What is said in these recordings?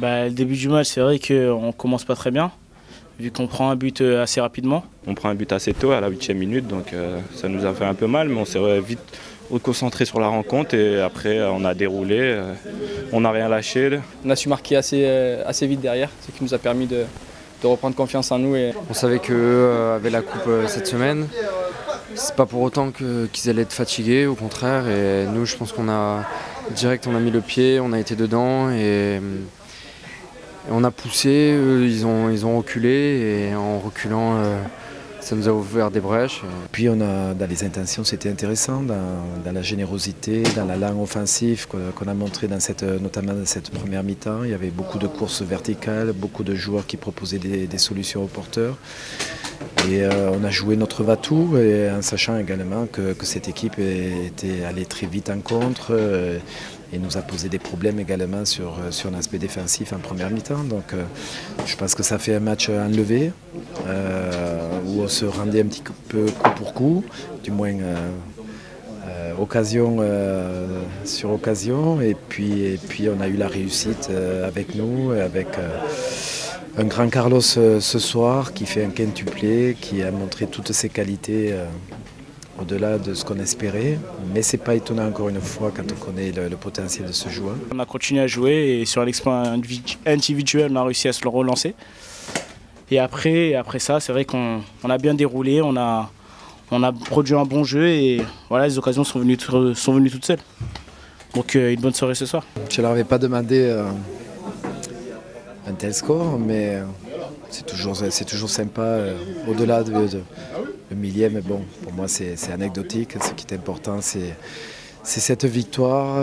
Le début du match, c'est vrai qu'on ne commence pas très bien, vu qu'on prend un but assez rapidement. On prend un but assez tôt, à la 8e minute, donc ça nous a fait un peu mal, mais on s'est vite reconcentré sur la rencontre et après on a déroulé, on n'a rien lâché. On a su marquer assez vite derrière, ce qui nous a permis de reprendre confiance en nous. On savait qu'eux avaient la coupe cette semaine. C'est pas pour autant qu'ils allaient être fatigués, au contraire. Et nous, je pense qu'on a mis le pied, on a été dedans et on a poussé. Eux, ils ont reculé et en reculant, ça nous a ouvert des brèches. Puis dans les intentions, c'était intéressant, dans la générosité, dans la langue offensive qu'on a montré notamment dans cette première mi-temps. Il y avait beaucoup de courses verticales, beaucoup de joueurs qui proposaient des solutions aux porteurs. Et on a joué notre va-tout en sachant également que cette équipe était allée très vite en contre et nous a posé des problèmes également sur l'aspect défensif en première mi-temps. Donc je pense que ça fait un match enlevé où on se rendait un petit peu coup pour coup, du moins occasion sur occasion. Et puis on a eu la réussite avec nous, avec un grand Carlos ce soir qui fait un quintuplé, qui a montré toutes ses qualités au-delà de ce qu'on espérait. Mais c'est pas étonnant encore une fois quand on connaît le potentiel de ce joueur. On a continué à jouer et sur l'exploit individuel, on a réussi à se le relancer. Et après ça, c'est vrai qu'on a bien déroulé, on a produit un bon jeu et voilà, les occasions sont venues toutes seules. Donc une bonne soirée ce soir. Je ne leur avais pas demandé un tel score, mais c'est toujours sympa, au-delà de millième. Bon, pour moi c'est anecdotique. Ce qui est important, c'est cette victoire.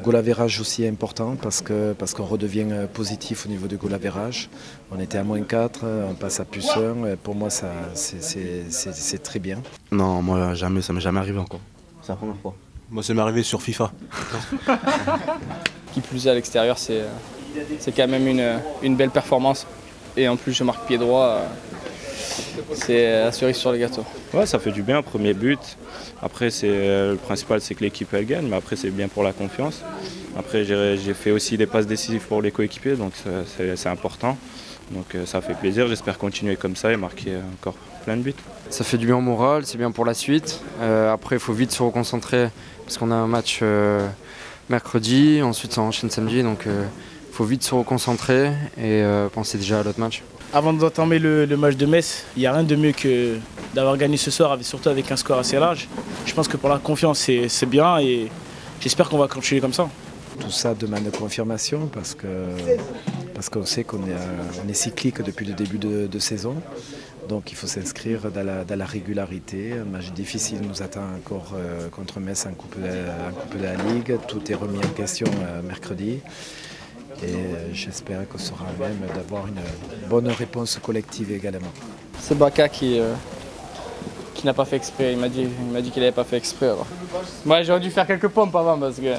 Goal average aussi est important parce qu'on redevient positif au niveau du goal average. On était à -4, on passe à +1. Pour moi, c'est très bien. Non, moi jamais, ça m'est jamais arrivé encore. C'est la première fois. Moi, ça m'est arrivé sur FIFA. Qui plus est à l'extérieur, c'est quand même une belle performance. Et en plus, je marque pied droit. C'est la cerise sur le gâteau. Ouais, ça fait du bien, premier but. Après, le principal, c'est que l'équipe elle gagne, mais après, c'est bien pour la confiance. Après, j'ai fait aussi des passes décisives pour les coéquipiers, donc c'est important. Donc ça fait plaisir, j'espère continuer comme ça et marquer encore plein de buts. Ça fait du bien au moral, c'est bien pour la suite. Après, il faut vite se reconcentrer parce qu'on a un match mercredi, ensuite ça enchaîne samedi, donc il faut vite se reconcentrer et penser déjà à l'autre match. Avant d'entamer le match de Metz, il n'y a rien de mieux que d'avoir gagné ce soir, surtout avec un score assez large. Je pense que pour la confiance, c'est bien et j'espère qu'on va continuer comme ça. Tout ça demande confirmation parce qu'on sait qu'on est cyclique depuis le début de saison. Donc il faut s'inscrire dans la régularité. Un match difficile nous attend encore contre Metz en Coupe de la Ligue. Tout est remis en question mercredi. Et j'espère qu'on sera même d'avoir une bonne réponse collective également. C'est Baka qui n'a pas fait exprès. Il m'a dit qu'il n'avait pas fait exprès. Alors. Moi, j'aurais dû faire quelques pompes avant parce que...